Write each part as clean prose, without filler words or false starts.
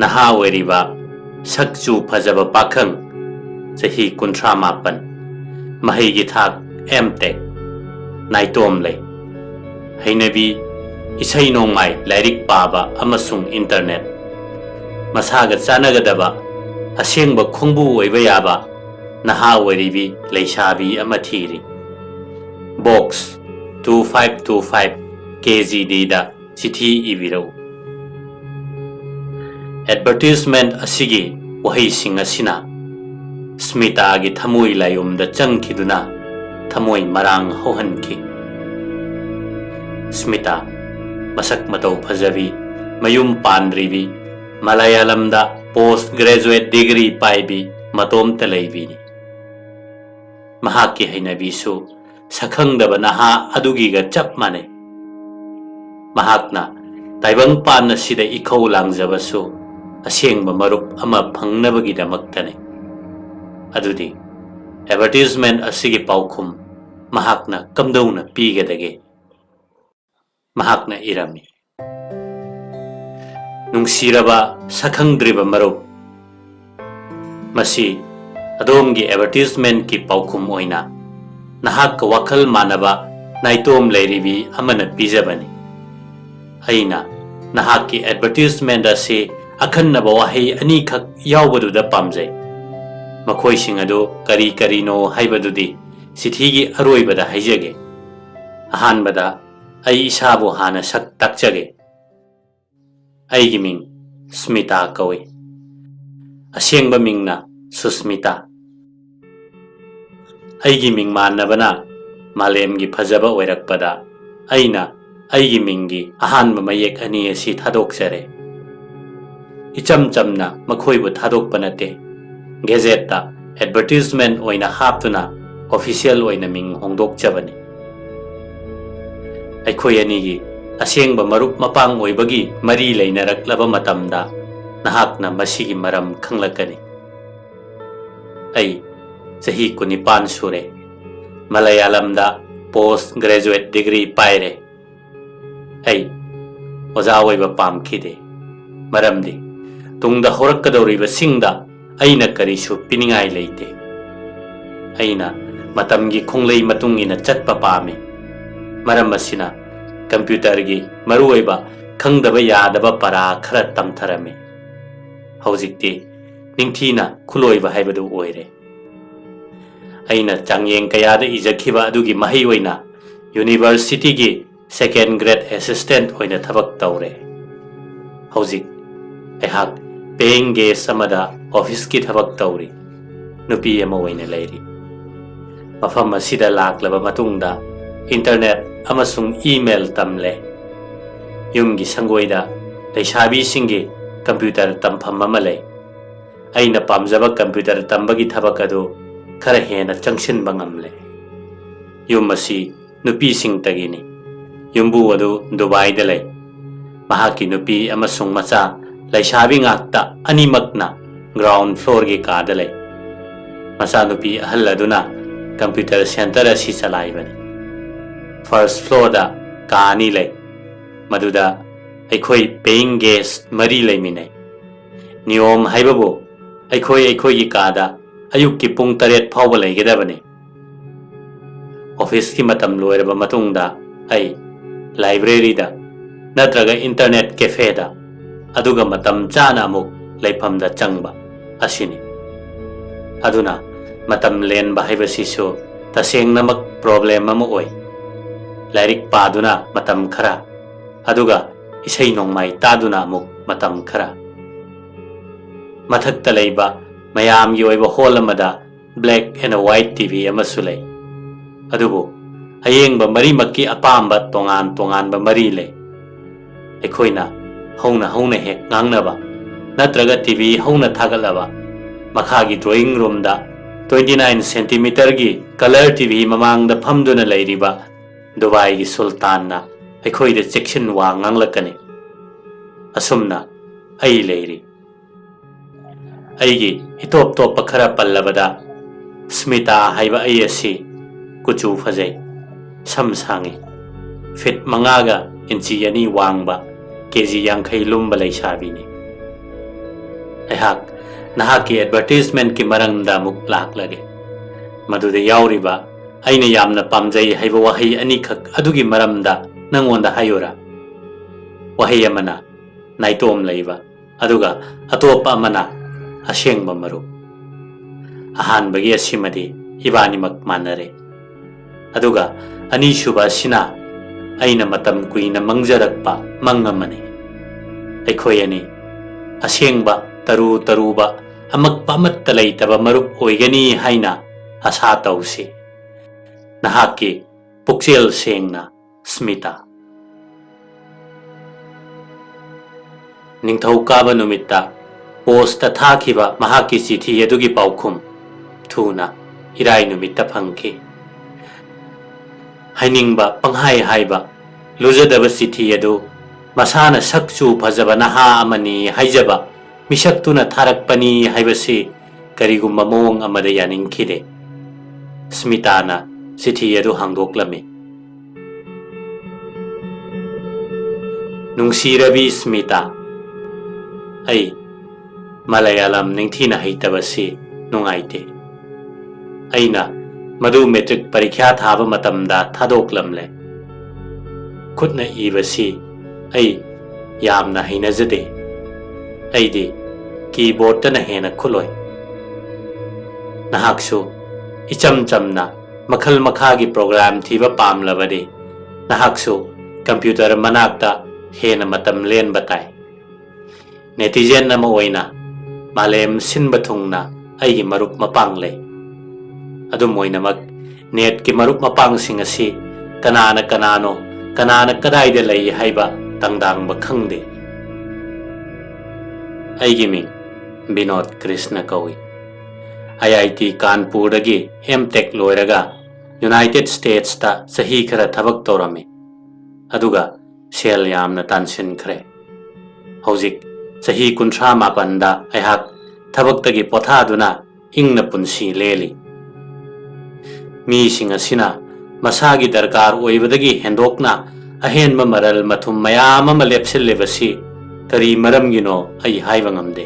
naha oiriba sakchu phajaba pakhang chahi 38 mahai gi thak mtech naitom le hainabi isai nongmai lairik paba amasung internet masaga chanagadaba asengba khongbu oiba yaba naha oiribi leisabi amathiri box 2525 KGD da chithi ibirau advertisement asigi wahai sing asina Smita gi thamoi layum da changkhiduna thamoi marang hohanki Smita masak matau phajabi mayum pandribi Malayalam da post graduate degree paibi matom talaibi mahaki hainabi su sakhang da naha adugi ga chap mane mahakna taibang pan sida ikhau langjabasu asengba marup ama phangnabagi damaktane adudi advertisement asigi paukhum mahakna kamdauna pigadage mahakna irami nungsiraba sakhangdriba marup masi adomgi advertisement ki paukhum oina nahak wakhal manaba naitom leiribi amana pijabani aina nahak ki advertisement ase akhannaba wahai ani khak yawbadu da pamjai makhoi sing ado kari kari no haibadudi sithigi aroibada haijage ahanbada ai isabu hana sak takjage ai giming Smita kawi asengba mingna Susmita ai giming manabana malem gi phajaba oirakpada aina ai giming gi ahanba mayek ani asi thadokjare icham chamna makhoibu thadokpanate Gazette advertisement oina haptuna official oina ming hongdok chabani aikhoi ani gi asengba marup mapang oibagi mari leinaraklaba matamda nahakna masigi maram khanglakani ai chahi 19 sure Malayalam da post graduate degree paire ai oja oiba pamkhide maramdi tungda horakkadoriba singda aina karisu piningai leite aina matamgi khonglei matungina chatpa pame maram asina computer gi maruoiba khangdaba yadaba para khara tamtharame hojikti ningthina khuloiba haibadu oire aina changyeng kayada ijakhiba adugi mahai oina university gi second grade assistant oina thabak taure hojik ehak paying guest samada office ki thabak tauri nupi ama oina leiri mafam asida laklaba matungda internet amasung email tamle yumgi sangoida leisabi singi computer tampham amale aina pamjaba computer tambagi thabak adu khara hena changsin bangamle yumasi nupi sing tagini yumbu adu Dubai da lei mahaki nupi amasung macha leisabi ngakta animakna ground floor gi kada lei macha nupi ahal aduna computer center asi chalaibani first floor da kaani lei maduda aikhoi paying guest mari leiminai niyom haibabu aikhoi gi kada ayuk ki pung 8 phawba leigedabani office ki matam loiraba matungda ai library da natraga internet cafe da aduga matam chana amuk leifamda changba asini aduna matam len ba haibasisu tasengnamak problem ama oi lairik paduna matam khara aduga isai nongmai taduna amuk matam khara mathakta leiba mayam gi oiba hall amada black and white TV amasu lei adubu hayengba mari makki apamba tongan ba mari lei ekhoina hauna hek ngangnaba natraga TV hauna thagalaba makhagi drawing room da 29 cm gi color TV mamang da phamduna leiriba Dubai gi sultan na ekhoi de section wa nganglakani asumna ai leiri aigi hitop top khara pallabada Smita haiba ai asi kuchu phajai samsangi fit mangaga inchi yani wangba keji 50 lumba leisabini ꯑꯩꯍꯥꯛ ꯅꯍꯥꯛꯀꯤ ꯑꯦꯗꯚꯔꯇꯤꯁꯃꯦꯟꯠꯀꯤ ꯃꯔꯝꯗ ꯑꯃꯨꯛ ꯂꯥꯛꯂꯒꯦ꯫ ꯃꯗꯨꯗ ꯌꯥꯎꯔꯤꯕ ꯑꯩꯅ ꯌꯥꯝꯅ ꯄꯥꯝꯖꯩ ꯍꯥꯏꯕ ꯋꯥꯍꯩ ꯑꯅꯤꯈꯛ ꯑꯗꯨꯒꯤ ꯃꯔꯝꯗ ꯅꯪꯉꯣꯟꯗ ꯍꯥꯏꯌꯨꯔꯥ? ꯋꯥꯍꯩ ꯑꯃꯅ ꯅꯥꯏꯇꯣꯝ ꯂꯩꯕ, ꯑꯗꯨꯒ ꯑꯇꯣꯞꯄ ꯑꯃꯅ ꯑꯁꯦꯡꯕ ꯃꯔꯨꯞ꯫ ꯑꯍꯥꯟꯕꯒꯤ ꯑꯁꯤꯃꯗꯤ ꯏꯕꯥꯅꯤꯃꯛ ꯃꯥꯟꯅꯔꯦ, ꯑꯗꯨꯒ ꯑꯅꯤꯁꯨꯕ ꯑꯁꯤꯅ ꯑꯩꯅ ꯃꯇꯝ ꯀꯨꯏꯅ ꯃꯪꯖꯔꯛꯄ ꯃꯪ ꯑꯃꯅꯤ꯫ ꯑꯩꯈꯣꯏ ꯑꯅꯤ ꯑꯁꯦꯡꯕ ꯇꯔꯨ ꯇꯔꯨꯕ ꯑꯃꯛꯄ ꯑꯃꯠꯇ ꯂꯩꯇꯕ ꯃꯔꯨꯞ ꯑꯣꯏꯒꯅꯤ ꯍꯥꯏꯅ ꯑꯁꯥ ꯇꯧꯁꯤ꯫ ꯅꯍꯥꯛꯀꯤ ꯄꯨꯛꯆꯦꯜ ꯁꯦꯡꯅ, ꯁ꯭ꯃꯤꯇꯥ꯫ ꯅꯤꯡꯊꯧꯀꯥꯕ ꯅꯨꯃꯤꯠꯇ ꯄꯣꯁꯇ ꯊꯥꯈꯤꯕ ꯃꯍꯥꯛꯀꯤ ꯆꯤꯊꯤ ꯑꯗꯨꯒꯤ ꯄꯥꯎꯈꯨꯝ ꯊꯨꯅ ꯏꯔꯥꯏ ꯅꯨꯃꯤꯠꯇ ꯐꯪꯈꯤ꯫ ꯍꯥꯏꯅꯤꯡꯕ ꯄꯪꯍꯥꯏ ꯍꯥꯏꯕ ꯂꯨꯖꯗꯕ ꯆꯤꯊꯤ ꯑꯗꯨ ꯃꯁꯥꯅ ꯁꯛꯆꯨ ꯐꯖꯕ ꯅꯍꯥ ꯑꯃꯅꯤ ꯍꯥꯏꯖꯕ ꯃꯤꯁꯛꯇꯨꯅ ꯊꯥꯔꯛꯄꯅꯤ ꯍꯥꯏꯕꯁꯤ ꯀꯔꯤꯒꯨꯝꯕ ꯃꯑꯣꯡ ꯑꯃꯗ ꯌꯥꯅꯤꯡꯈꯤꯗꯦ꯫ ꯁ꯭ꯃꯤꯇꯥꯅ ꯆꯤꯊꯤ ꯑꯗꯨ ꯍꯥꯡꯗꯣꯛꯂꯝꯃꯤ꯫ ꯅꯨꯡꯁꯤꯔꯕꯤ ꯁ꯭ꯃꯤꯇꯥ, ꯑꯩ ꯃꯂꯌꯥꯂꯝ ꯅꯤꯡꯊꯤꯅ ꯍꯩꯇꯕꯁꯤ ꯅꯨꯡꯉꯥꯏꯇꯦ꯫ ꯑꯩꯅ ꯃꯗꯨ ꯃꯦꯇ꯭ꯔꯤꯛ ꯄꯔꯤꯈ꯭ꯌꯥ ꯊꯥꯕ ꯃꯇꯝꯗ ꯊꯥꯗꯣꯛꯂꯝꯂꯦ꯫ ꯈꯨꯠꯅ ꯏꯕꯁꯤ ꯑꯩ ꯌꯥꯝꯅ ꯍꯩꯅꯖꯗꯦ꯫ ꯑꯩꯗꯤ ꯀꯤꯕꯣꯔꯗꯇꯅ ꯍꯦꯟꯅ ꯈꯨꯠꯂꯣꯏ꯫ ꯅꯍꯥꯛꯁꯨ ꯏꯆꯝ ꯆꯝꯅ ꯃꯈꯜ ꯃꯈꯥꯒꯤ ꯄ꯭ꯔꯣꯒ꯭ꯔꯥꯝ ꯊꯤꯕ ꯄꯥꯝꯂꯕꯗꯤ ꯅꯍꯥꯛꯁꯨ ꯀꯝꯄ꯭ꯌꯨꯇꯔ ꯃꯅꯥꯛꯇ ꯍꯦꯟꯅ ꯃꯇꯝ ꯂꯦꯟꯕ ꯇꯥꯏ꯫ ꯅꯦꯇꯤꯖꯦꯟ ꯑꯃ ꯑꯣꯏꯅ ꯃꯥꯂꯦꯝ ꯁꯤꯟꯕ ꯊꯨꯡꯅ ꯑꯩꯒꯤ ꯃꯔꯨꯞ ꯃꯄꯥꯡ ꯂꯩ꯫ ꯑꯗꯨꯝ ꯑꯣꯏꯅꯃꯛ ꯅꯦꯠꯀꯤ ꯃꯔꯨꯞ ꯃꯄꯥꯡꯁꯤꯡ ꯑꯁꯤ ꯀꯅꯥꯅ ꯀꯅꯥꯅꯣ, ꯀꯅꯥꯅ ꯀꯗꯥꯏꯗ ꯂꯩ ꯍꯥꯏꯕ ꯇꯪꯗꯥꯡꯕ ꯈꯪꯗꯦ꯫ ꯑꯩꯒꯤ ꯃꯤꯡ ꯕꯤꯅꯣꯗ ꯀ꯭ꯔꯤꯁꯅ ꯀꯧꯏ꯫ IIT ꯀꯥꯟꯄꯨꯔꯗꯒꯤ M.Tech ꯂꯣꯏꯔꯒ ꯌꯨꯅꯥꯏꯇꯦꯗ ꯁ꯭ꯇꯦꯠꯁꯇ ꯆꯍꯤ ꯈꯔ ꯊꯕꯛ ꯇꯧꯔꯝꯃꯤ, ꯑꯗꯨꯒ ꯁꯦꯜ ꯌꯥꯝꯅ ꯇꯥꯟꯁꯤꯟꯈ꯭ꯔꯦ꯫ ꯍꯧꯖꯤꯛ ꯆꯍꯤ 39ꯗ ꯑꯩꯍꯥꯛ ꯊꯕꯛꯇꯒꯤ ꯄꯣꯊꯥꯗꯨꯅ ꯏꯪꯅ ꯄꯨꯟꯁꯤ ꯂꯦꯜꯂꯤ꯫ ꯃꯤꯁꯤꯡ ꯑꯁꯤꯅ ꯃꯁꯥꯒꯤ ꯗꯔꯀꯥꯔ ꯑꯣꯏꯕꯗꯒꯤ ꯍꯦꯟꯗꯣꯛꯅ ꯑꯍꯦꯟꯕ ꯃꯔꯜ ꯃꯊꯨꯝ ꯃꯌꯥꯝ ꯑꯃ ꯂꯦꯞꯁꯤꯜꯂꯤꯕꯁꯤ ꯀꯔꯤ ꯃꯔꯝꯒꯤꯅꯣ ꯑꯩ ꯍꯥꯏꯕ ꯉꯝꯗꯦ꯫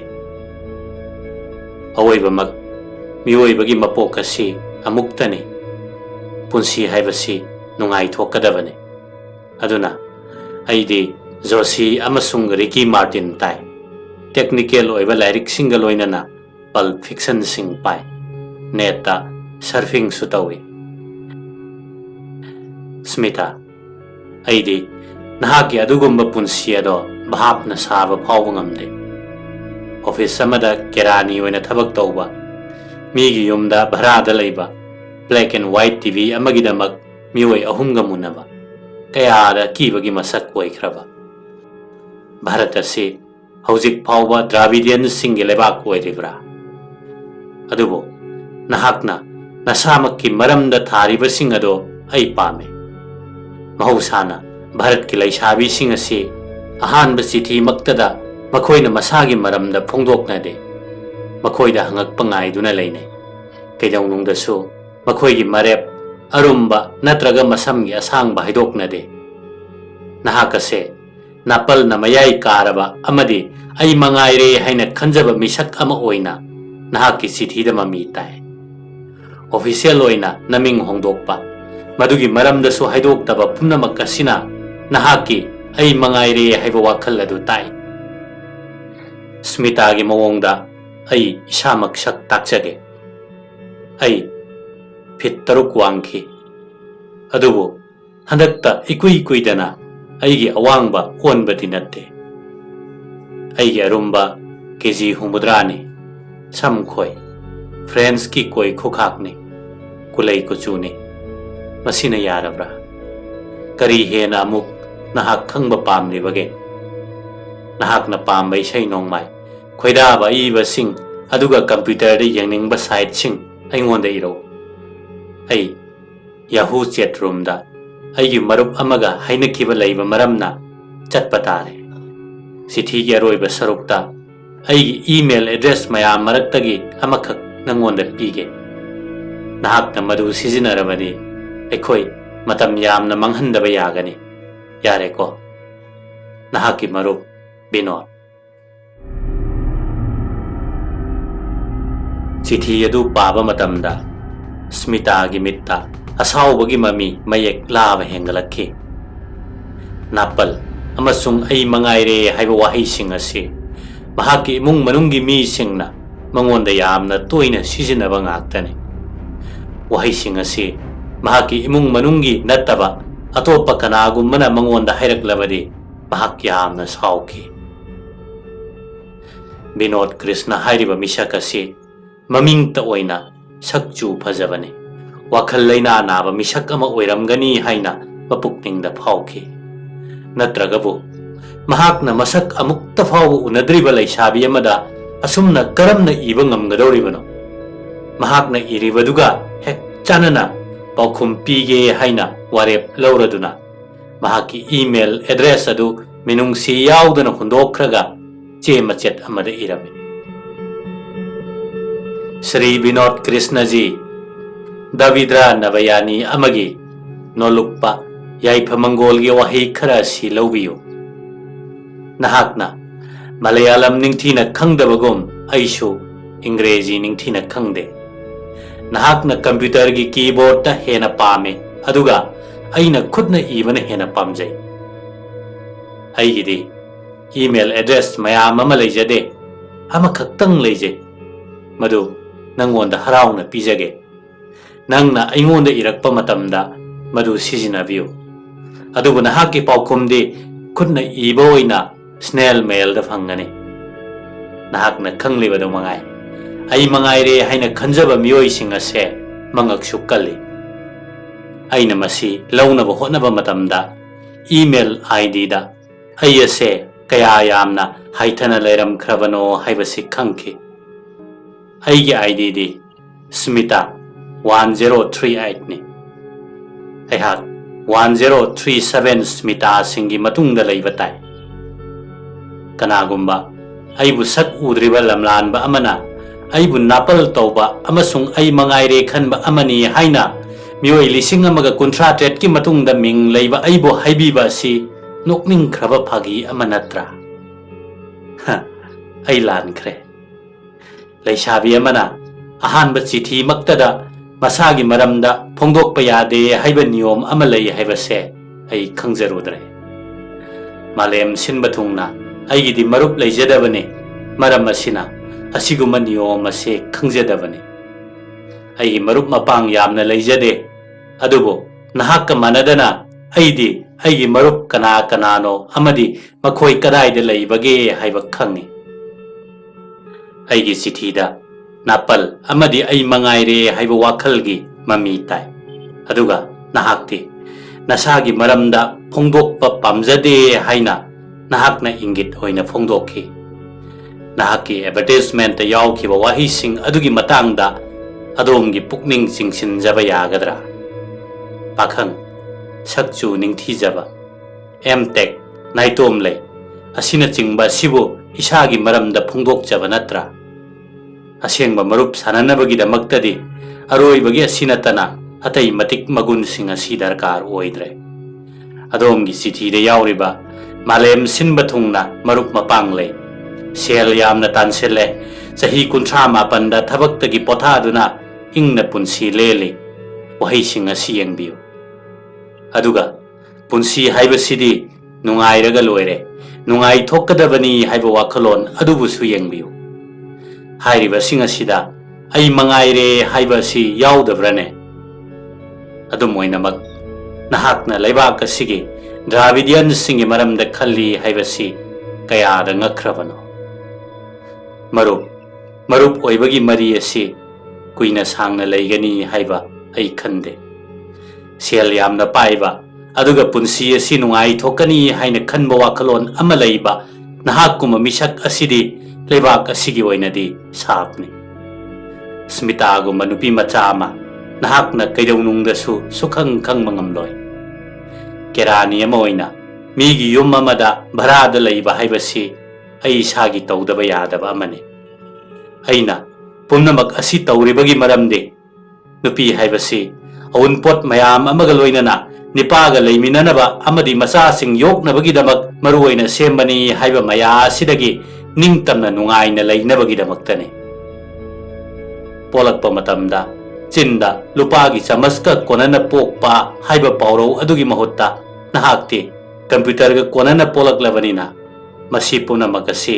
ꯑꯋꯣꯏꯕꯃꯛ ꯃꯤꯑꯣꯏꯕꯒꯤ ꯃꯄꯣꯛ ꯑꯁꯤ ꯑꯃꯨꯛꯇꯅꯤ꯫ ꯄꯨꯟꯁꯤ ꯍꯥꯏꯕꯁꯤ ꯅꯨꯡꯉꯥꯏꯊꯣꯛꯀꯗꯕꯅꯤ꯫ ꯑꯗꯨꯅ ꯑꯩꯗꯤ ꯖꯣꯁꯤ ꯑꯃꯁꯨꯡ ꯔꯤꯀꯤ ꯃꯥꯔꯇꯤꯟ ꯇꯥꯏ꯫ ꯇꯦꯛꯅꯤꯀꯦꯜ ꯑꯣꯏꯕ ꯂꯥꯏꯔꯤꯛꯁꯤꯡꯒ ꯂꯣꯏꯅꯅ ꯄꯜꯞ ꯐꯤꯛꯁꯟꯁꯤꯡ ꯄꯥꯏ꯫ ꯅꯦꯠꯇ ꯁꯔꯐꯤꯡꯁꯨ ꯇꯧꯏ꯫ ꯁ꯭ꯃꯤꯇꯥ, ꯑꯩꯗꯤ ꯅꯍꯥꯛꯀꯤ ꯑꯗꯨꯒꯨꯝꯕ ꯄꯨꯟꯁꯤ ꯑꯗꯣ ꯚꯥꯞꯅ ꯁꯥꯕ ꯐꯥꯎꯕ ꯉꯝꯗꯦ꯫ ꯑꯣꯐꯤꯁ ꯑꯃꯗ ꯀꯦꯔꯥꯅꯤ ꯑꯣꯏꯅ ꯊꯕꯛ ꯇꯧꯕ, ꯃꯤꯒꯤ ꯌꯨꯝꯗ ꯚꯔꯥꯗ ꯂꯩꯕ, ꯕ꯭ꯂꯦꯛ ꯑꯦꯟ ꯋꯥꯏꯠ TV ꯑꯃꯒꯤꯗꯃꯛ ꯃꯤꯑꯣꯏ 3ꯒ ꯃꯨꯟꯅꯕ, ꯀꯌꯥꯗ ꯑꯀꯤꯕꯒꯤ ꯃꯁꯛ ꯑꯣꯏꯈ꯭ꯔꯕ꯫ ꯚꯥꯔꯠ ꯑꯁꯤ ꯍꯧꯖꯤꯛ ꯐꯥꯎꯕ ꯗ꯭ꯔꯥꯕꯤꯗꯤꯌꯟꯁꯤꯡꯒꯤ ꯂꯩꯕꯥꯛ ꯑꯣꯏꯔꯤꯕ꯭ꯔꯥ? ꯑꯗꯨꯕꯨ ꯅꯍꯥꯛꯅ ꯅꯁꯥꯃꯛꯀꯤ ꯃꯔꯝꯗ ꯊꯥꯔꯤꯕꯁꯤꯡ ꯑꯗꯣ ꯑꯩ ꯄꯥꯝꯃꯤ꯫ ꯃꯍꯧꯁꯥꯅ ꯚꯥꯔꯠꯀꯤ ꯂꯩꯁꯥꯕꯤꯁꯤꯡ ꯑꯁꯤ ꯑꯍꯥꯟꯕ ꯆꯤꯊꯤꯃꯛꯇꯗ ꯃꯈꯣꯏꯅ ꯃꯁꯥꯒꯤ ꯃꯔꯝꯗ ꯐꯣꯡꯗꯣꯛꯅꯗꯦ꯫ ꯃꯈꯣꯏꯗ ꯍꯪꯉꯛꯄ ꯉꯥꯏꯗꯨꯅ ꯂꯩꯅꯩ꯫ ꯀꯩꯗꯧꯅꯨꯡꯗꯁꯨ ꯃꯈꯣꯏꯒꯤ ꯃꯔꯦꯞ, ꯑꯔꯨꯝꯕ ꯅꯠꯇ꯭ꯔꯒ ꯃꯁꯝꯒꯤ ꯑꯁꯥꯡꯕ ꯍꯥꯏꯗꯣꯛꯅꯗꯦ꯫ ꯅꯍꯥꯛ ꯑꯁꯦ ꯅꯥꯄꯜꯅ ꯃꯌꯥꯏ ꯀꯥꯔꯕ ꯑꯃꯗꯤ ꯑꯩ ꯃꯉꯥꯏꯔꯦ ꯍꯥꯏꯅ ꯈꯟꯖꯕ ꯃꯤꯁꯛ ꯑꯃ ꯑꯣꯏꯅ ꯅꯍꯥꯛꯀꯤ ꯆꯤꯊꯤꯗ ꯃꯃꯤ ꯇꯥꯏ꯫ ꯑꯣꯐꯤꯁꯤꯌꯦꯜ ꯑꯣꯏꯅ ꯅꯃꯤꯡ ꯍꯣꯡꯗꯣꯛꯄ, ꯃꯗꯨꯒꯤ ꯃꯔꯝꯗꯁꯨ ꯍꯥꯏꯗꯣꯛꯇꯕ ꯄꯨꯝꯅꯃꯛ ꯑꯁꯤꯅ ꯅꯍꯥꯛꯀꯤ ꯑꯩ ꯃꯉꯥꯏꯔꯦ ꯍꯥꯏꯕ ꯋꯥꯈꯜ ꯑꯗꯨ ꯇꯥꯛꯏ꯫ ꯁ꯭ꯃꯤꯇꯥꯒꯤ ꯃꯑꯣꯡꯗ ꯑꯩ ꯏꯁꯥꯃꯛ ꯁꯛ ꯇꯥꯛꯆꯒꯦ꯫ ꯑꯩ ꯐꯤꯠ 6 ꯋꯥꯡꯈꯤ, ꯑꯗꯨꯕꯨ ꯍꯟꯗꯛꯇ ꯏꯀꯨꯏ ꯀꯨꯏꯗꯅ ꯑꯩꯒꯤ ꯑꯋꯥꯡꯕ ꯑꯣꯟꯕꯗꯤ ꯅꯠꯇꯦ꯫ ꯑꯩꯒꯤ ꯑꯔꯨꯝꯕ KG 70ꯅꯤ꯫ ꯁꯝ ꯈꯣꯏ, ꯐ꯭ꯔꯦꯟꯁꯀꯤ ꯀꯣꯏ ꯈꯨꯈꯥꯛꯅꯤ, ꯀꯨꯂꯩ ꯀꯨꯆꯨꯅꯤ꯫ ꯃꯁꯤꯅ ꯌꯥꯔꯕ꯭ꯔꯥ? ꯀꯔꯤ ꯍꯦꯟꯅ ꯑꯃꯨꯛ ꯅꯍꯥꯛ ꯈꯪꯕ ꯄꯥꯝꯂꯤꯕꯒꯦ? ꯅꯍꯥꯛꯅ ꯄꯥꯝꯕ ꯏꯁꯩ ꯅꯣꯡꯃꯥꯏ, ꯈꯣꯏꯗꯥꯕ ꯑꯏꯕꯁꯤꯡ, ꯑꯗꯨꯒ ꯀꯝꯄ꯭ꯌꯨꯇꯔꯗ ꯌꯦꯡꯅꯤꯡꯕ ꯁꯥꯏꯠꯁꯤꯡ ꯑꯩꯉꯣꯟꯗ ꯏꯔꯧ꯫ ꯑꯩ ꯌꯥꯍꯨ ꯆꯦꯠ ꯔꯨꯝꯗ ꯑꯩꯒꯤ ꯃꯔꯨꯞ ꯑꯃꯒ ꯍꯥꯏꯅꯈꯤꯕ ꯂꯩꯕ ꯃꯔꯝꯅ ꯆꯠꯄ ꯇꯥꯔꯦ꯫ ꯆꯤꯊꯤꯒꯤ ꯑꯔꯣꯏꯕ ꯁꯔꯨꯛꯇ ꯑꯩꯒꯤ ꯏꯃꯦꯜ ꯑꯦꯗ꯭ꯔꯦꯁ ꯃꯌꯥꯝ ꯃꯔꯛꯇꯒꯤ ꯑꯃꯈꯛ ꯅꯪꯉꯣꯟꯗ ꯄꯤꯒꯦ꯫ ꯅꯍꯥꯛꯅ ꯃꯗꯨ ꯁꯤꯖꯤꯟꯅꯔꯕꯗꯤ ꯑꯩꯈꯣꯏ ꯃꯇꯝ ꯌꯥꯝꯅ ꯃꯥꯡꯍꯟꯗꯕ ꯌꯥꯒꯅꯤ꯫ ꯌꯥꯔꯦꯀꯣ? ꯅꯍꯥꯛꯀꯤ ꯃꯔꯨꯞ Vinod. Chithi adu paba matamda Smita gi mitta asawbagi mami mayek laba hengalakhi. Napal amasung ai mangaire haiba wahi sing asi mahaki imung manunggi mi singna mangonda yamna toina sisinaba ngaktani. Wahi sing asi mahaki imung manunggi nattaba atopa kanagummana mangonda hairaklabadi mahak yamna sauki. Binod Krishna hairiba misak asi mamingta oina sakchu phajabani. Wakhal laina naba misak ama oiramgani haina mapukningda phauki. Natragabu mahakna masak amukta phaubu unadriba laisabi amada asumna karamna iba ngamgadoribano. Mahakna iribaduga hek chanana paukhum pige haina warep lauraduna mahaki email address adu minungsi yaudana hundokraga che machet amada irami. Sri Binod Krishna ji Davidra Navayani amagi nolukpa yaipamangol gi wahi khara si laubiyo. Nahakna Malayalam ningthina khangdabagum aishu Ingrezi ningthina khangde. Nahakna computer gi keyboard ta hena pame aduga aina khudna ibana hena pamjai. Aigidi email address mayam ama leijade ama khaktang leije madu nangonda harauna pijage. Nangna aingonda irakpa matamda madu sijinabiyo. Adubu nahaki paukhumdi khudna iba oina snail mail da phangani. Nahakna khanglibadu mangai ai mangaire haina khanjaba miyoi singa se mangak sukkalli. Aina masi launaba hotnaba matamda email ID da ayase kaya yamna haithana leiram khrabano haibasi khangki. Aigi ID di Smita 1038 ni. Aihak 1037 Smita singi matungda leibatai. Kanagumba aibu sak udriba lamlanba amana aibu napal tauba amasung ai mangaire khanba amani haina mioi lising amaga contract ki matungda ming leiba aibu haibiba si nokning khraba phagi amanatra. Ha ai lankhre. Laisabi amana ahanba chithi maktada masagi maramda phongdokpa yade haiba niyom ama lei haibase ai khangjarudre. Malem sinba thungna aigidi marup leijadabane maram asina asiguma niyom ase khangjadabane. Aigi marup mapang yamna leijade adubo nahakka manadana aidi aigi marup kana kanano amadi makhoi kadaida leibage haiba khangi. Aigi chithida napal amadi ai mangaire haiba wakhalgi mami tai aduga nahakti nasagi maramda phongdokpa pamjade haina nahakna ingit hoina phongdokhi. Nahaki advertisement yaukhiba wahi sing adugi matangda adomgi pukning chingsinjaba yagadra. Pakhang sakchu ningthijaba mtech naitomle asina chingba sibu isagi maramda phongdokjaba natra. Asengba marup sananabagi damaktadi aroibagi asinatana atai matik magun sing asi darkar oidre. Adomgi chithi yauriba malem sinba thungna marup mapangle sel yamna tansele sahi kunthra mapanda thabaktagi pothaduna ingna punsi lele wahi sing asi yengbiu. Aduga punsi haibasidi nungairaga loire nungai thokkadabani haiba wakhalon adubu su yengbiu. Hairiba singa sida ai mangaire haiba si yaudabrane. Adumoinamak nahakna leibak asigi Dravidian singi maramda khalli haiba si kayada ngakhrabano. Marup oibagi mari asi kuina sangna leigani haiba ai khande. Sel yamna paiba aduga punsi asi nungai thokani haina khanba wakhalon ama leiba nahakuma misak asidi leibak asigi oinadi sapni. Smita gumba nupi macha ama nahakna kaidaunungdasu sukhang khang mangamloi. Kerani ama oina migi yum amada bharada leiba haibasi ai sagi tawdaba yadaba amane. Aina pumnamak asi tawribagi maramde nupi haibasi awunpot mayam amaga loinana nipaga leiminanaba amadi masasing yoknabagidamak maruoina sembani haiba maya asidagi ningtamna nungaina leinabagidamaktani. ꯄꯣꯂꯛꯄ ꯃꯇꯝꯗ ꯆꯤꯟꯗ ꯂꯨꯄꯥꯒꯤ ꯆꯃꯁꯀ ꯀꯣꯟꯅꯅ ꯄꯣꯛꯄ ꯍꯥꯏꯕ ꯄꯥꯎꯔꯧ ꯑꯗꯨꯒꯤ ꯃꯍꯨꯠꯇ ꯅꯍꯥꯛꯇꯤ ꯀꯝꯄ꯭ꯌꯨꯇꯔꯒ ꯀꯣꯟꯅꯅ ꯄꯣꯂꯛꯂꯕꯅꯤꯅ ꯃꯁꯤ ꯄꯨꯝꯅꯃꯛ ꯑꯁꯤ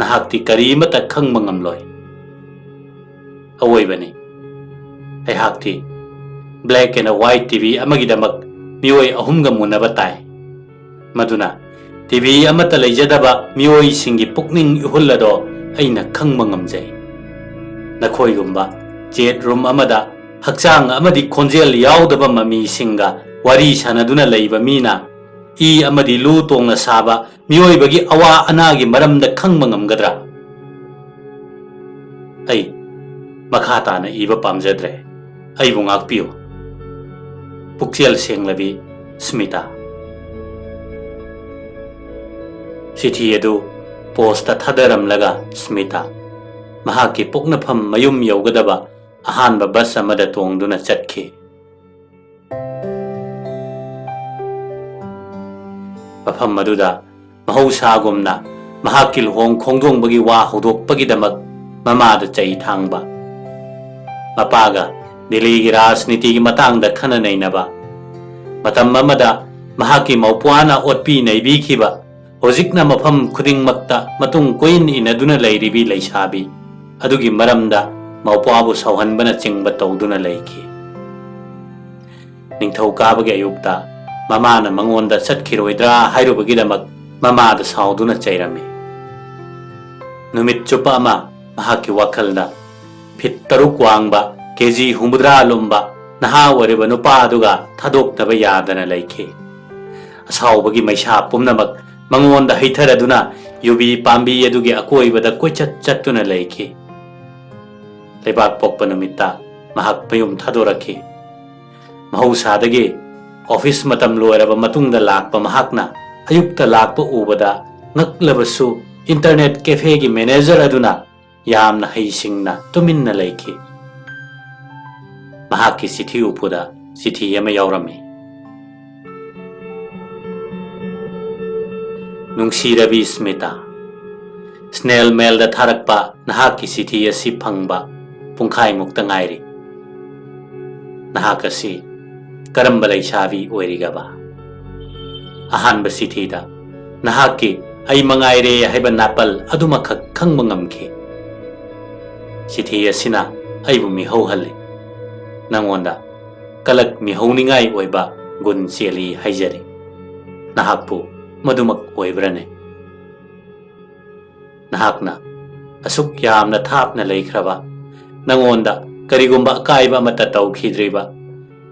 ꯅꯍꯥꯛꯇꯤ ꯀꯔꯤꯃꯠꯇ ꯈꯪꯕ ꯉꯝꯂꯣꯏ꯫ ꯑꯋꯣꯏꯕꯅꯤ, ꯑꯩꯍꯥꯛꯇꯤ ꯕ꯭ꯂꯦꯛ ꯑꯦꯟ ꯋꯥꯏꯠ ꯇꯤꯚꯤ ꯑꯃꯒꯤꯗꯃꯛ ꯃꯤꯑꯣꯏ 3ꯒ ꯃꯨꯟꯅꯕ ꯇꯥꯏ, ꯃꯗꯨꯅ ꯇꯤꯚꯤ ꯑꯃꯠꯇ ꯂꯩꯖꯗꯕ ꯃꯤꯑꯣꯏꯁꯤꯡꯒꯤ ꯄꯨꯛꯅꯤꯡ ꯏꯍꯨꯜ ꯑꯗꯣ ꯑꯩꯅ ꯈꯪꯕ ꯉꯝꯖꯩ꯫ ꯅꯈꯣꯏꯒꯨꯝꯕ ꯆꯦꯠ ꯔꯨꯝ ꯑꯃꯗ ꯍꯛꯆꯥꯡ ꯑꯃꯗꯤ ꯈꯣꯟꯖꯦꯜ ꯌꯥꯎꯗꯕ ꯃꯃꯤꯁꯤꯡꯒ ꯋꯥꯔꯤ ꯁꯥꯅꯗꯨꯅ ꯂꯩꯕ ꯃꯤꯅ ꯏ ꯑꯃꯗꯤ ꯂꯨ ꯇꯣꯡꯅ ꯁꯥꯕ ꯃꯤꯑꯣꯏꯕꯒꯤ ꯑꯋꯥ ꯑꯅꯥꯒꯤ ꯃꯔꯝꯗ ꯈꯪꯕ ꯉꯝꯒꯗ꯭ꯔꯥ? ꯑꯩ ꯃꯈꯥ ꯇꯥꯅ ꯏꯕ ꯄꯥꯝꯖꯗ꯭ꯔꯦ, ꯑꯩꯕꯨ ꯉꯥꯛꯄꯤꯌꯨ꯫ ꯄꯨꯛꯆꯦꯜ ꯁꯦꯡꯂꯕꯤ ꯁ꯭ꯃꯤꯇꯥ꯫ ꯆꯤꯊꯤ ꯑꯗꯨ ꯄꯣꯁꯇ ꯊꯥꯗꯔꯝꯂꯒ ꯁ꯭ꯃꯤꯇꯥ ꯃꯍꯥꯛꯀꯤ ꯄꯣꯛꯅꯐꯝ ꯃꯌꯨꯝ ꯌꯧꯒꯗꯕ ꯑꯍꯥꯟꯕ ꯕꯁ ꯑꯃꯗ ꯇꯣꯡꯗꯨꯅ ꯆꯠꯈꯤ꯫ ꯃꯐꯝ ꯑꯗꯨꯗ ꯃꯍꯧꯁꯥꯒꯨꯝꯅ ꯃꯍꯥꯛꯀꯤ ꯂꯨꯍꯣꯡ ꯈꯣꯡꯗꯣꯡꯕꯒꯤ ꯋꯥ ꯍꯧꯗꯣꯛꯄꯒꯤꯗꯃꯛ ꯃꯃꯥꯗ ꯆꯩ ꯊꯥꯡꯕ, ꯃꯄꯥꯒ ꯗꯤꯜꯂꯤꯒꯤ ꯔꯥꯖꯅꯤꯇꯤꯒꯤ ꯃꯇꯥꯡꯗ ꯈꯟꯅ ꯅꯩꯅꯕ, ꯃꯇꯝ ꯑꯃꯗ ꯃꯍꯥꯛꯀꯤ ꯃꯧꯄ꯭ꯋꯥꯅ ꯑꯣꯠꯄꯤ ꯅꯩꯕꯤꯈꯤꯕ, ꯍꯧꯖꯤꯛꯅ ꯃꯐꯝ ꯈꯨꯗꯤꯡꯃꯛꯇ ꯃꯇꯨꯡ ꯀꯣꯏꯅ ꯏꯟꯅꯗꯨꯅ ꯂꯩꯔꯤꯕꯤ ꯂꯩꯁꯥꯕꯤ ꯑꯗꯨꯒꯤ ꯃꯔꯝꯗ ꯃꯧꯄ꯭ꯋꯥꯕꯨ ꯁꯥꯎꯍꯟꯕꯅꯆꯤꯡꯕ ꯇꯧꯗꯨꯅ ꯂꯩꯈꯤ꯫ ꯅꯤꯡꯊꯧꯀꯥꯕꯒꯤ ꯑꯌꯨꯛꯇ ꯃꯃꯥꯅ ꯃꯉꯣꯟꯗ ꯆꯠꯈꯤꯔꯣꯏꯗ꯭ꯔꯥ ꯍꯥꯏꯔꯨꯕꯒꯤꯗꯃꯛ ꯃꯃꯥꯗ ꯁꯥꯎꯗꯨꯅ ꯆꯩꯔꯝꯃꯤ꯫ ꯅꯨꯃꯤꯠ ꯆꯨꯞꯄ ꯑꯃ ꯃꯍꯥꯛꯀꯤ ꯋꯥꯈꯜꯗ ꯐꯤꯠ 6 ꯋꯥꯡꯕ ꯀꯦꯖꯤ 60 ꯂꯨꯝꯕ ꯅꯍꯥ ꯑꯣꯏꯔꯤꯕ ꯅꯨꯄꯥ ꯑꯗꯨꯒ ꯊꯥꯗꯣꯛꯇꯕ ꯌꯥꯗꯅ ꯂꯩꯈꯤ꯫ ꯑꯁꯥꯎꯕꯒꯤ ꯃꯩꯁꯥ ꯄꯨꯝꯅꯃꯛ ꯃꯉꯣꯟꯗ ꯍꯩꯊꯔꯗꯨꯅ ꯌꯨꯕꯤ ꯄꯥꯝꯕꯤ ꯑꯗꯨꯒꯤ ꯑꯀꯣꯏꯕꯗ ꯀꯣꯏꯆꯠ ꯆꯠꯇꯨꯅ ꯂꯩꯈꯤ꯫ ꯂꯩꯕꯥꯛ ꯄꯣꯛꯄ ꯅꯨꯃꯤꯠꯇ ꯃꯍꯥꯛ ꯃꯌꯨꯝ ꯊꯥꯗꯣꯔꯛꯈꯤ꯫ ꯃꯍꯧꯁꯥꯗꯒꯤ ꯑꯣꯐꯤꯁ ꯃꯇꯝ ꯂꯣꯏꯔꯕ ꯃꯇꯨꯡꯗ ꯂꯥꯛꯄ ꯃꯍꯥꯛꯅ ꯑꯌꯨꯛꯇ ꯂꯥꯛꯄ ꯎꯕꯗ ꯉꯛꯂꯕꯁꯨ ꯏꯟꯇꯔꯅꯦꯠ ꯀꯦꯐꯦꯒꯤ ꯃꯦꯅꯦꯖꯔ ꯑꯗꯨꯅ ꯌꯥꯝꯅ ꯍꯩꯁꯤꯡꯅ ꯇꯨꯃꯤꯟꯅ ꯂꯩꯈꯤ꯫ ꯃꯍꯥꯛꯀꯤ ꯆꯤꯊꯤ ꯎꯄꯨꯗ ꯆꯤꯊꯤ ꯑꯃ ꯌꯥꯎꯔꯝꯃꯤ꯫ ꯅꯨꯡꯁꯤꯔꯕꯤ ꯁ꯭ꯃꯤꯇꯥ, ꯁ꯭ꯅꯦꯜ ꯃꯦꯜꯗ ꯊꯥꯔꯛꯄ ꯅꯍꯥꯛꯀꯤ ꯆꯤꯊꯤ ꯑꯁꯤ ꯐꯪꯕ ꯄꯨꯡꯈꯥꯏꯃꯨꯛꯇ ꯉꯥꯏꯔꯤ꯫ ꯅꯍꯥꯛ ꯑꯁꯤ ꯀꯔꯝꯕ ꯂꯩꯁꯥꯕꯤ ꯑꯣꯏꯔꯤꯒꯕ? ꯑꯍꯥꯟꯕ ꯆꯤꯊꯤꯗ ꯅꯍꯥꯛꯀꯤ ꯑꯩ ꯃꯉꯥꯏꯔꯦ ꯍꯥꯏꯕ ꯅꯥꯄꯜ ꯑꯗꯨꯃꯈꯛ ꯈꯪꯕ ꯉꯝꯈꯤ꯫ ꯆꯤꯊꯤ ꯑꯁꯤꯅ ꯑꯩꯕꯨ ꯃꯤꯍꯧꯍꯜꯂꯤ, ꯅꯉꯣꯟꯗ ꯀꯂꯛ ꯃꯤꯍꯧꯅꯤꯡꯉꯥꯏ ꯑꯣꯏꯕ ꯒꯨꯟ ꯆꯦꯜꯂꯤ ꯍꯥꯏꯖꯔꯤ꯫ ꯅꯍꯥꯛꯄꯨ ꯃꯗꯨꯃꯛ ꯑꯣꯏꯕ꯭ꯔꯅꯦ? ꯅꯍꯥꯛꯅ ꯑꯁꯨꯛ ꯌꯥꯝꯅ ꯊꯥꯞꯅ ꯂꯩꯈ꯭ꯔꯕ, ꯅꯉꯣꯟꯗ ꯀꯔꯤꯒꯨꯝꯕ ꯑꯀꯥꯏꯕ ꯑꯃꯠꯇ ꯇꯧꯈꯤꯗ꯭ꯔꯤꯕ,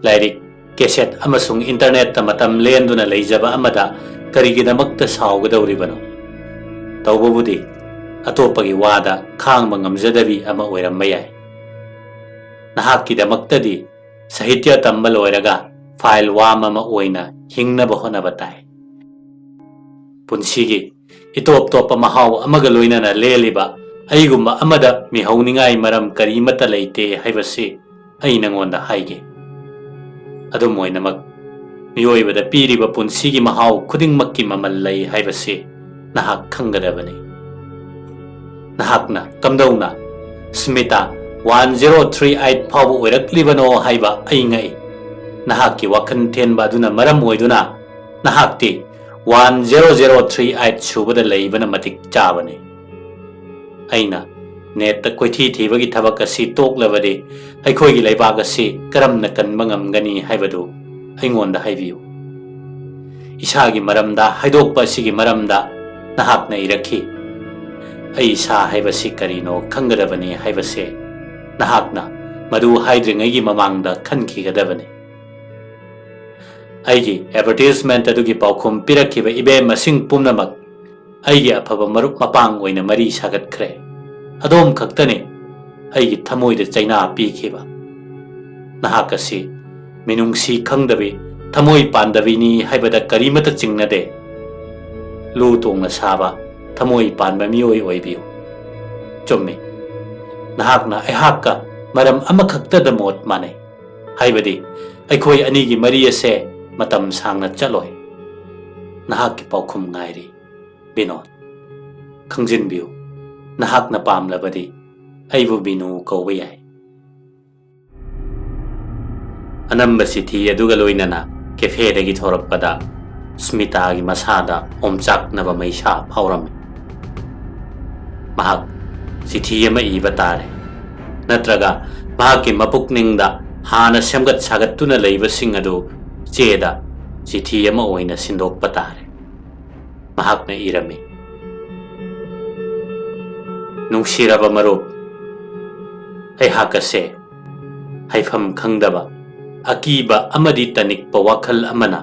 ꯂꯥꯏꯔꯤꯛ, ꯀꯦꯁꯦꯠ ꯑꯃꯁꯨꯡ ꯏꯟꯇꯔꯅꯦꯠꯇ ꯃꯇꯝ ꯂꯦꯟꯗꯨꯅ ꯂꯩꯖꯕ ꯑꯃꯗ ꯀꯔꯤꯒꯤꯗꯃꯛꯇ ꯁꯥꯎꯒꯗꯧꯔꯤꯕꯅꯣ? ꯇꯧꯕꯕꯨꯗꯤ ꯑꯇꯣꯞꯄꯒꯤ ꯋꯥꯗ ꯈꯥꯡꯕ ꯉꯝꯖꯗꯕꯤ ꯑꯃ ꯑꯣꯏꯔꯝꯕ ꯌꯥꯏ꯫ ꯅꯍꯥꯛꯀꯤꯗꯃꯛꯇꯗꯤ ꯁꯥꯍꯤꯇ꯭ꯌ ꯇꯝꯕ ꯂꯣꯏꯔꯒ ꯐꯥꯏꯜ ꯋꯥꯝ ꯑꯃ ꯑꯣꯏꯅ ꯍꯤꯡꯅꯕ ꯍꯣꯠꯅꯕ ꯇꯥꯏ꯫ ꯄꯨꯟꯁꯤꯒꯤ ꯏꯇꯣꯞ ꯇꯣꯞꯄ ꯃꯍꯥꯎ ꯑꯃꯒ ꯂꯣꯏꯅꯅ ꯂꯦꯜꯂꯤꯕ ꯑꯩꯒꯨꯝꯕ ꯑꯃꯗ ꯃꯤꯍꯧꯅꯤꯡꯉꯥꯏ ꯃꯔꯝ ꯀꯔꯤꯃꯠꯇ ꯂꯩꯇꯦ ꯍꯥꯏꯕꯁꯤ ꯑꯩ ꯅꯉꯣꯟꯗ ꯍꯥꯏꯒꯦ꯫ ꯑꯗꯨꯝ ꯑꯣꯏꯅꯃꯛ ꯃꯤꯑꯣꯏꯕꯗ ꯄꯤꯔꯤꯕ ꯄꯨꯟꯁꯤꯒꯤ ꯃꯍꯥꯎ ꯈꯨꯗꯤꯡꯃꯛꯀꯤ ꯃꯃꯜ ꯂꯩ ꯍꯥꯏꯕꯁꯤ ꯅꯍꯥꯛ ꯈꯪꯒꯗꯕꯅꯤ꯫ ꯅꯍꯥꯛꯅ ꯀꯝꯗꯧꯅ ꯁ꯭ꯃꯤꯇꯥ 1038 ꯐꯥꯎꯕ ꯑꯣꯏꯔꯛꯂꯤꯕꯅꯣ ꯍꯥꯏꯕ ꯑꯩ ꯉꯛꯏ꯫ ꯅꯍꯥꯛꯀꯤ ꯋꯥꯈꯜ ꯊꯦꯟꯕ ꯑꯗꯨꯅ ꯃꯔꯝ ꯑꯣꯏꯗꯨꯅ ꯅꯍꯥꯛꯇꯤ 1038 ꯁꯨꯕꯗ ꯂꯩꯕꯅ ꯃꯇꯤꯛ ꯆꯥꯕꯅꯤ꯫ ꯑꯩꯅ ꯅꯦꯠꯇ ꯀꯣꯏꯊꯤ ꯊꯤꯕꯒꯤ ꯊꯕꯛ ꯑꯁꯤ ꯇꯣꯛꯂꯕꯗꯤ ꯑꯩꯈꯣꯏꯒꯤ ꯂꯩꯕꯥꯛ ꯑꯁꯤ ꯀꯔꯝꯅ ꯀꯟꯕ ꯉꯝꯒꯅꯤ ꯍꯥꯏꯕꯗꯨ ꯑꯩꯉꯣꯟꯗ ꯍꯥꯏꯕꯤꯌꯨ꯫ ꯏꯁꯥꯒꯤ ꯃꯔꯝꯗ ꯍꯥꯏꯗꯣꯛꯄ ꯑꯁꯤꯒꯤ ꯃꯔꯝꯗ ꯅꯍꯥꯛꯅ ꯏꯔꯛꯈꯤ꯫ ꯑꯩ ꯏꯁꯥ ꯍꯥꯏꯕꯁꯤ ꯀꯔꯤꯅꯣ ꯈꯪꯒꯗꯕꯅꯤ ꯍꯥꯏꯕꯁꯦ ꯅꯍꯥꯛꯅ ꯃꯗꯨ ꯍꯥꯏꯗ꯭ꯔꯤꯉꯩꯒꯤ ꯃꯃꯥꯡꯗ ꯈꯟꯈꯤꯒꯗꯕꯅꯤ꯫ ꯑꯩꯒꯤ ꯑꯦꯗꯚꯔꯇꯤꯖꯃꯦꯟꯠ ꯑꯗꯨꯒꯤ ꯄꯥꯎꯈꯨꯝ ꯄꯤꯔꯛꯈꯤꯕ ꯏꯕꯦꯝ ꯃꯁꯤꯡ ꯄꯨꯝꯅꯃꯛ ꯑꯩꯒꯤ ꯑꯐꯕ ꯃꯔꯨꯞ ꯃꯄꯥꯡ ꯑꯣꯏꯅ ꯃꯔꯤ ꯁꯥꯒꯠꯈ꯭ꯔꯦ꯫ ꯑꯗꯣꯝ ꯈꯛꯇꯅꯤ ꯑꯩꯒꯤ ꯊꯃꯣꯏꯗ ꯆꯩꯅꯥ ꯄꯤꯈꯤꯕ꯫ ꯅꯍꯥꯛ ꯑꯁꯤ ꯃꯤꯅꯨꯡꯁꯤ ꯈꯪꯗꯕꯤ, ꯊꯃꯣꯏ ꯄꯥꯟꯗꯕꯤꯅꯤ ꯍꯥꯏꯕꯗ ꯀꯔꯤꯃꯠꯇ ꯆꯤꯡꯅꯗꯦ꯫ ꯂꯨ ꯇꯣꯡꯅ ꯁꯥꯕ ꯊꯃꯣꯏ ꯄꯥꯟꯕ ꯃꯤꯑꯣꯏ ꯑꯣꯏꯕꯤꯌꯨ꯫ ꯆꯨꯝꯃꯤ, ꯅꯍꯥꯛꯅ ꯑꯩꯍꯥꯛꯀ ꯃꯔꯝ ꯑꯃꯈꯛꯇꯗ ꯃꯣꯠ ꯃꯥꯟꯅꯩ, ꯍꯥꯏꯕꯗꯤ ꯑꯩꯈꯣꯏ ꯑꯅꯤꯒꯤ ꯃꯔꯤ ꯑꯁꯦ ꯃꯇꯝ ꯁꯥꯡꯅ ꯆꯠꯂꯣꯏ꯫ ꯅꯍꯥꯛꯀꯤ ꯄꯥꯎꯈꯨꯝ ꯉꯥꯏꯔꯤ, ꯕꯤꯅꯣꯗ꯫ ꯈꯪꯖꯤꯟꯕꯤꯌꯨ, ꯅꯍꯥꯛꯅ ꯄꯥꯝꯂꯕꯗꯤ ꯑꯩꯕꯨ ꯕꯤꯅꯨ ꯀꯧꯕ ꯌꯥꯏ꯫ anamba sithi aduga loinana cafe dagi thorakpada Smita gi masada omchaknaba maisha phauram mahak sithi ama iba tare natraga mahaki mapukningda hana semgat sagattuna leibasing adu cheda sithi ama oina sindokpa tare mahakna irami nungsiraba marup ai hakase haifam khangdaba akiba amadi tanikpa wakhal amana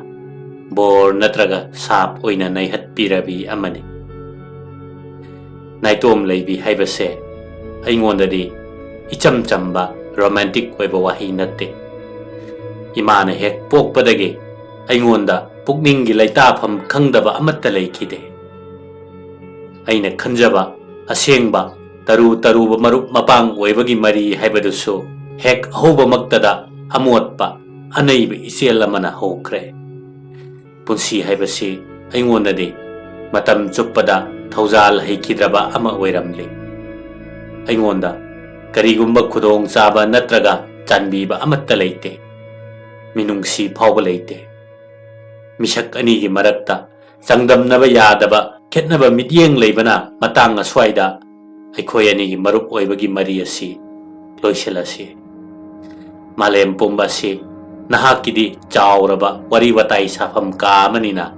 bor natraga sap oina naihat pirabi amani naitom leibi haibase aingondadi icham chamba romantic oiba wahi natte imana hek pokpadagi aingonda pukningi laitafam khangdaba amatta leikide aina khanjaba asengba taru taruba marup mapang oibagi mari haibadusu hek ahoba maktada amotpa anaiba isel amana hokre punsi haibasi aingondadi matam chuppada thaujal heikidraba ama oiramli aingonda karigumba khudong chaba natraga chanbiba amatta leite minungsi phawba leite misak ani gi marakta sangdamnaba yadaba khetnaba midyeng leibana matang aswaida aikhoi ani gi marup oibagi mari asi loiselasi malem pumbasi nahakidi chauraba wari watai safam kamanina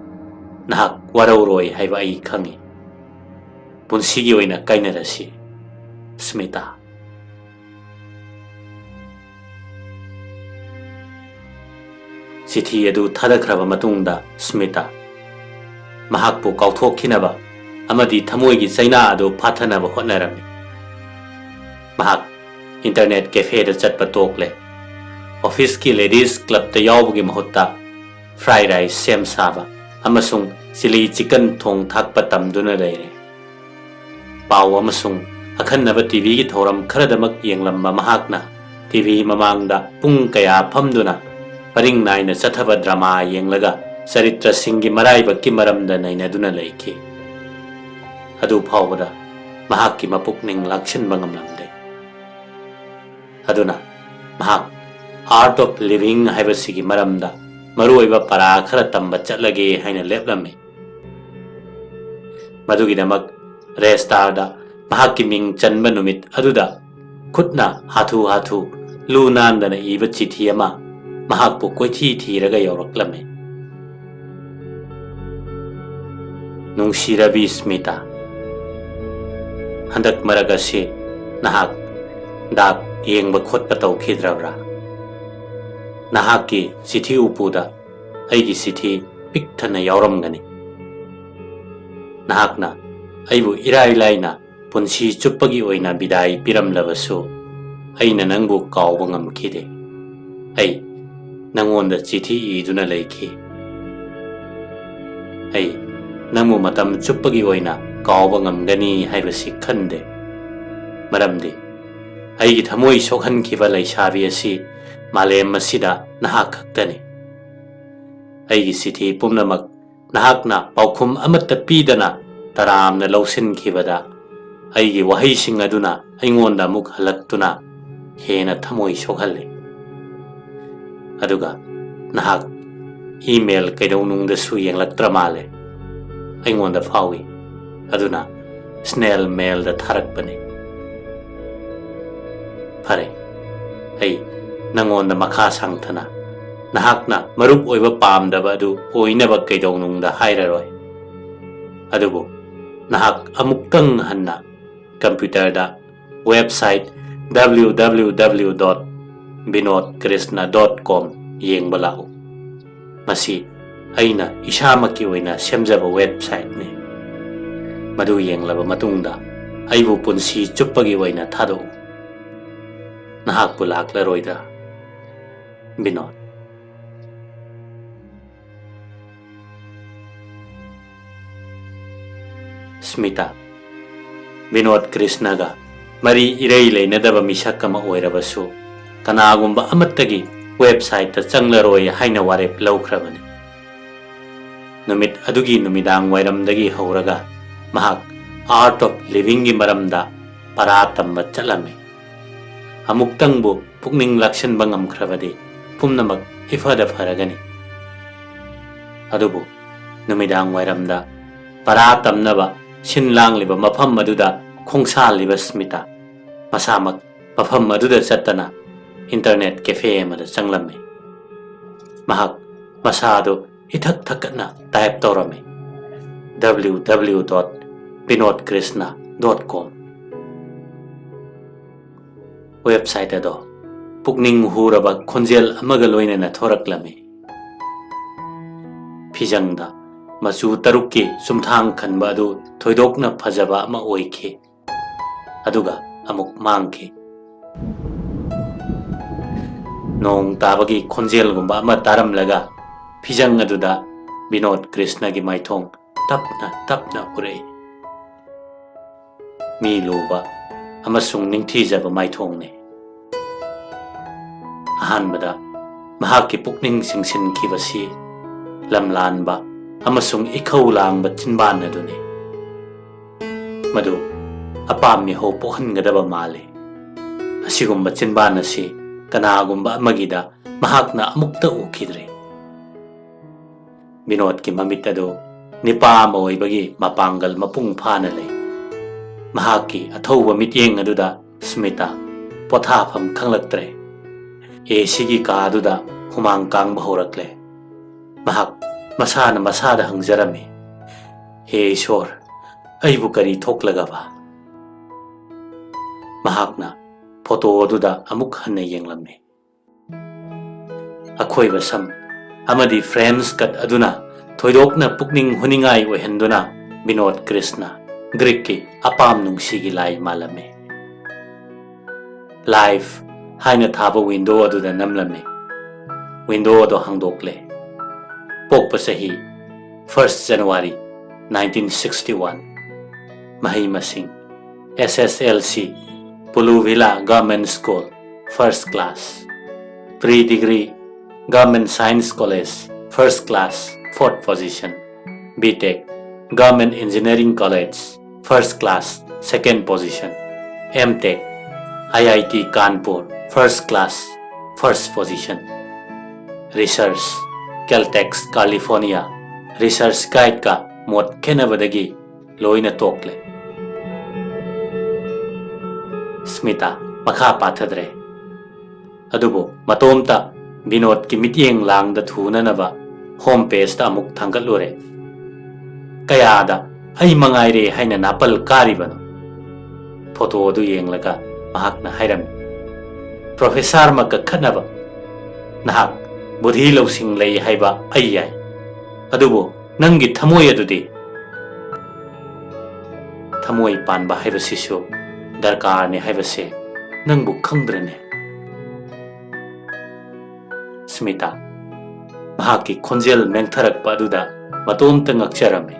nahak warauroi haiba ai khangi punsigi oina kainarasi Smita sithi adu thadakraba matungda Smita mahakpu kauthokhinaba amadi thamoigi chaina adu phathanaba hotnarami mahak internet cafe da chatpa tokle office ki ladies club ta yawbugi mahutta fried rice sem saba amasung chili chicken thong thakpa tamduna leire paw amasung akhanaba tv gi thoram kharadamak yenglamba mahakna tv mamangda pung kaya phamduna paring naina chathaba drama yenglaga charitra singgi maraiba ki maramda naina duna leiki adu phawbada mahakki mapukning lakshanba ngamlamde aduna mahak art of living haibasigi maramda maruoiba para khara tamba chatlage haina leplami madugidamak restarda mahakki ming chanba numit aduda khutna hathu hathu lunandana iba chithi ama mahakpu koithi thiraga yawraklame nungsirabi Smita handak maragasi nahak dak yengba khotpa tawkhidravra nahaki sithi upuda aigi sithi pikthana yawramgani nahakna aibu irai laina punsi chuppagi oina bidai piramlabasu aina nangbu kawba ngamkhide ai nangonda chithi iduna leiki ai namu matam chuppagi oina kawba ngamgani haibasi khande maramdi aigi thamoi sokhankhiba laisabi asi malem masida nahak khaktani aigi sithi pumnamak nahakna paukhum amatta pidana taramna lausinkhibada aigi wahaising aduna aingonda muk halaktuna hena thamoi sokhalle aduga nahak email kaidaunungda su yenglaktra male aingonda phawi aduna snail mail da tharakpani phare ai nangonda makha sangthana nahakna marup oiba pamdaba adu oinaba kaidaunungda hairaroi adubu nahak amuktang hanna computer da website www.binodkrishna.com yengbalau masi aina isamaki oina semjaba website ne madu yenglaba matungda aibu punsi chuppagi oina thado nahak pulakla roida Binod Smita Binod Krishnaga mari irei leinadaba misakama oirabasu kanagumba amattagi website ta changlaroi haina warep laukrabani numit adugi numidang wairamdagi hauraga mahak art of living gi maramda paratamma chalame amuktangbu pukning lakshan bangam khrabadi ꯄꯨꯝꯅꯃꯛ ꯏꯐꯗ ꯐꯔꯒꯅꯤ ꯑꯗꯨꯕꯨ ꯅꯨꯃꯤꯗꯥꯡ ꯋꯥꯏꯔꯝꯗ ꯄꯔꯥ ꯇꯝꯅꯕ ꯁꯤꯟ ꯂꯥꯡꯂꯤꯕ ꯃꯐꯝ ꯑꯗꯨꯗ ꯈꯣꯡꯁꯥꯜꯂꯤꯕ ꯁ꯭ꯃꯤꯇꯥ ꯃꯁꯥꯃꯛ ꯃꯐꯝ ꯑꯗꯨꯗ ꯆꯠꯇꯅ ꯏꯟꯇꯔꯅꯦꯠ ꯀꯦꯐꯦ ꯑꯃꯗ ꯆꯪꯂꯝꯃꯤ ꯃꯍꯥꯛ ꯃꯁꯥꯗꯨ ꯏꯊꯛ ꯊꯛꯀꯠꯅ ꯇꯥꯏꯞ ꯇꯧꯔꯝꯃꯤ www.binodkrishna.com ꯋꯦꯕꯁꯥꯏꯠ ꯑꯗꯣ ꯄꯨꯛꯅꯤꯡ ꯍꯨꯔꯕ ꯈꯣꯟꯖꯦꯜ ꯑꯃꯒ ꯂꯣꯏꯅꯅ ꯊꯣꯔꯛꯂꯝꯃꯤ ꯐꯤꯖꯪꯗ ꯃꯆꯨ ꯇꯔꯨꯛꯀꯤ ꯆꯨꯝꯊꯥꯡ ꯈꯟꯕ ꯑꯗꯨ ꯊꯣꯏꯗꯣꯛꯅ ꯐꯖꯕ ꯑꯃ ꯑꯣꯏꯈꯤ ꯑꯗꯨꯒ ꯑꯃꯨꯛ ꯃꯥꯡꯈꯤ ꯅꯣꯡ ꯇꯥꯕꯒꯤ ꯈꯣꯟꯖꯦꯜꯒꯨꯝꯕ ꯑꯃ ꯇꯥꯔꯝꯂꯒ ꯐꯤꯖꯪ ꯑꯗꯨꯗ ꯕꯤꯅꯣꯗ ꯀ꯭ꯔꯤꯁꯅꯒꯤ ꯃꯥꯏꯊꯣꯡ ꯇꯞꯅ ꯇꯞꯅ ꯎꯔꯛꯏ ꯃꯤ ꯂꯨꯕ ꯑꯃꯁꯨꯡ ꯅꯤꯡꯊꯤꯖꯕ ꯃꯥꯏꯊꯣꯡꯅꯤ ꯑꯍꯥꯟꯕꯗ ꯃꯍꯥꯛꯀꯤ ꯄꯨꯛꯅꯤꯡ ꯆꯤꯡꯁꯤꯟꯈꯤꯕꯁꯤ ꯂꯝꯂꯥꯟꯕ ꯑꯃꯁꯨꯡ ꯏꯈꯧ ꯂꯥꯡꯕ ꯆꯤꯟꯕꯥꯟ ꯑꯗꯨꯅꯤ ꯃꯗꯨ ꯑꯄꯥꯝ ꯃꯤꯍꯧ ꯄꯣꯛꯍꯟꯒꯗꯕ ꯃꯥꯜꯂꯤ ꯑꯁꯤꯒꯨꯝꯕ ꯆꯤꯟꯕꯥꯟ ꯑꯁꯤ ꯀꯅꯥꯒꯨꯝꯕ ꯑꯃꯒꯤꯗ ꯃꯍꯥꯛꯅ ꯑꯃꯨꯛꯇ ꯎꯈꯤꯗ꯭ꯔꯤ ꯕꯤꯅꯣꯗꯀꯤ ꯃꯃꯤꯠ ꯑꯗꯨ ꯅꯤꯄꯥ ꯑꯃ ꯑꯣꯏꯕꯒꯤ ꯃꯄꯥꯡꯒꯜ ꯃꯄꯨꯡ ꯐꯥꯅ ꯂꯩ ꯃꯍꯥꯛꯀꯤ ꯑꯊꯧꯕ ꯃꯤꯠꯌꯦꯡ ꯑꯗꯨꯗ ꯁ꯭ꯃꯤꯇꯥ ꯄꯣꯊꯥꯐꯝ ꯈꯪꯂꯛꯇ꯭ꯔꯦ ꯑꯦꯁꯤꯒꯤ ꯀꯥꯗꯨꯗ ꯍꯨꯃꯥꯡ ꯀꯥꯡꯕ ꯍꯧꯔꯛꯂꯦ ꯃꯍꯥꯛ ꯃꯁꯥꯅ ꯃꯁꯥꯗ ꯍꯪꯖꯔꯝꯃꯤ ꯍꯦ ꯏꯁꯣꯔ ꯑꯩꯕꯨ ꯀꯔꯤ ꯊꯣꯛꯂꯒꯕ ꯃꯍꯥꯛꯅ ꯐꯣꯇꯣ ꯑꯗꯨꯗ ꯑꯃꯨꯛ ꯍꯟꯅ ꯌꯦꯡꯂꯝꯃꯤ ꯑꯈꯣꯏꯕ ꯁꯝ ꯑꯃꯗꯤ ꯐ꯭ꯔꯦꯟꯆ ꯀꯠ ꯑꯗꯨꯅ ꯊꯣꯏꯗꯣꯛꯅ ꯄꯨꯛꯅꯤꯡ ꯍꯨꯅꯤꯡꯉꯥꯏ ꯑꯣꯏꯍꯟꯗꯨꯅ ꯕꯤꯅꯣꯗ ꯀ꯭ꯔꯤꯁꯅ ꯒ꯭ꯔꯤꯛꯀꯤ ꯑꯄꯥꯝ ꯅꯨꯡꯁꯤꯒꯤ ꯂꯥꯏ ꯃꯥꯜꯂꯝꯃꯤ ꯂꯥꯏꯐ ꯍꯥꯏꯅ ꯊꯥꯕ ꯋꯤꯟꯗꯣ ꯑꯗꯨꯗ ꯅꯝꯂꯝꯃꯤ ꯋꯤꯟꯗꯣ ꯑꯗꯨ ꯍꯥꯡꯗꯣꯛꯂꯦ ꯄꯣꯛꯄ ꯆꯍꯤ 1 ꯖꯅꯋꯥꯔꯤ 1961 ꯃꯍꯩ ꯃꯁꯤꯡ SSLC ꯄꯨꯂꯨꯚꯤꯂꯥ government school first class pre degree government science college first class 4th position BTech government engineering college first class 2nd position MTech IIT Kanpur first class 1st position research Caltech California research guide का मोट खेनबदगी लोइना तोकले स्मिता मखा पाथद्रे अदुबो मतोमता बिनोद की meeting लांग द थूननबा home page ता अमुक थांगलुरे कयादा अई मंगाइरे हाइना नापल कारिबनो फोटो अदु येंगलगा महाकना हाइरम प्रोफेसर मक खनबा नहाक बुद्धि लौसिंग लई हाइबा अई याय अदुबो नंगी थमोय अदुदि थमोय पानबा हाइबसिसु दरकार ने हाइबसे नंगबु खंद्रने स्मिता महाकी खोंजेल मेंथरकपा अदुदा मतोमत ngakcharame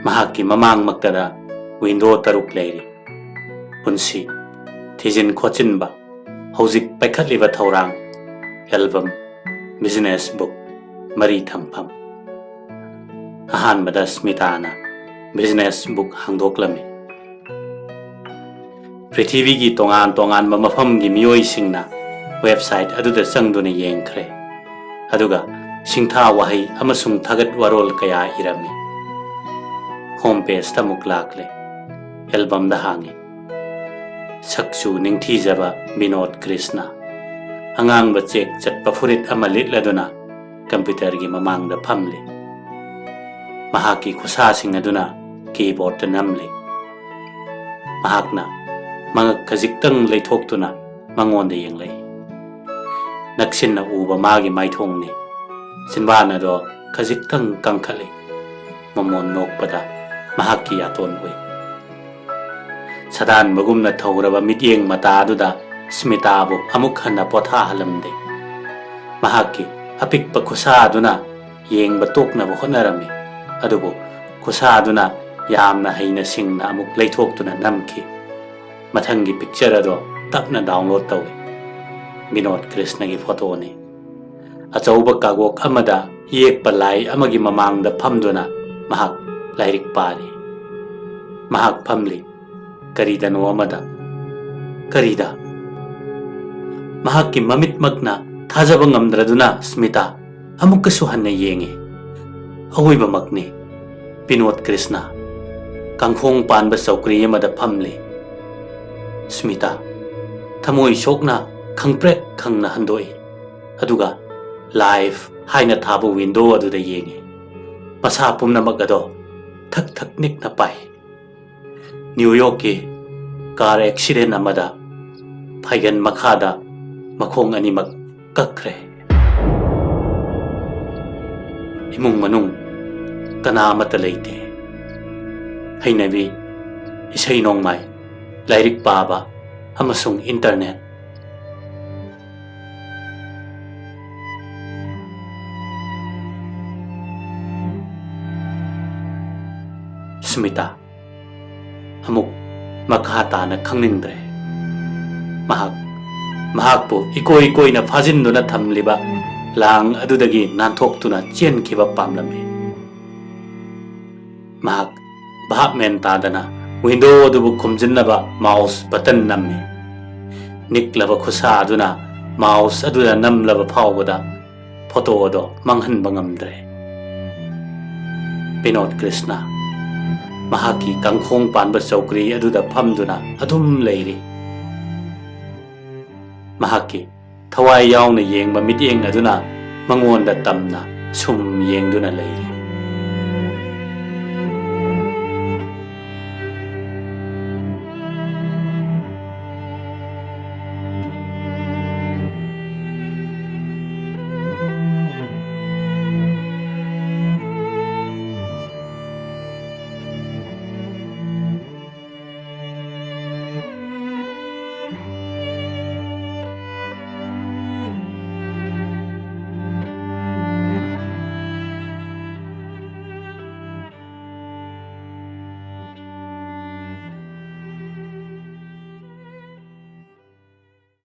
महाकी ममांग मक्तदा विंडो तरुक लेरी पुंसी थिजिन खोचिनबा हौजिक पैखतलिबा थौरांग एल्बम बिजनेस बुक मरी थंफम अहानबदा स्मिताना बिजनेस बुक हांदोकलमे पृथ्वी की तोंगान तोंगान मफम की मियोई सिंगना वेबसाइट अदुदा चंगदुना येंखरे अदुगा सिंथा वहाई अमसुंग थागत वरोल कया इरमी होम पेज ता मुक लाकले एल्बम दा हांगे सक्सु निंगथीजबा बिनोद कृष्णा अंगांग बचेक चटपा फुरित अमा लिटलदुना कंप्यूटर की ममांग दा फमले महाकी खुसा सिंग अदुना कीबोर्ड ता नमले महाकना मंगक खजिक्तंग लेथोक्तुना मंगोंदा येंगले नक्सिन उबा मागी माइथोंगनी सिनबाना दो खजिक्तंग कंखले ममोन नोकपदा महाकी यातोन हुई सदान बगुमना थौरबा मिटियेंग मतादुदा स्मिताबु अमुक हन्ना पोथा हलमदे महाकी अपिकपा खुसादुना येंगबा तोकनबा होनरमी अदुबु खुसादुना यामना हैना सिंगना अमुक लेथोक्तुना नमखी मथंगी पिक्चर अदो तपना डाउनलोड तौवे बिनोद कृष्ण की फोटो ने अचौब कागोक अमदा येक लाई अमगी ममांगदा फमदुना महाक लाइरिक पारी महाक फमली करीदनो अमदा करीदा Mahakki mamitmakna thajaba ngamdraduna Smita amukkasu hanna yengi. Awoibamakni Pinot Krishna kangkhong panba saukri amada phamli. Smita thamoi sokna khangprek khangna handoi. Aduga live haina thaba window aduda yengi. Masa pumnamak ado thak thak nik na pai. New York ki car accident amada phaigan makhada makhong animak kakre. Imung manung kanamata leite. Hainabi isay nongmay lairik paba amasung internet. Smita amuk makhata na khangningdre. Mahakpo ikoi na phajinduna thamliba lang adudagi nanthok-tuna chenkhiba pamlami. Mahak bahap men tadana window adubu khumjinnaba mouse button nammi. Niklaba khusa aduna mouse aduda namlaba phawbada photo ado manghanba ngamdre. Pinot Krishna mahaki kangkhong panba saukri aduda phamduna adum leiri. Mahaki thawai yauna yengba mityeng aduna mangonda tamna sum yengduna leiri.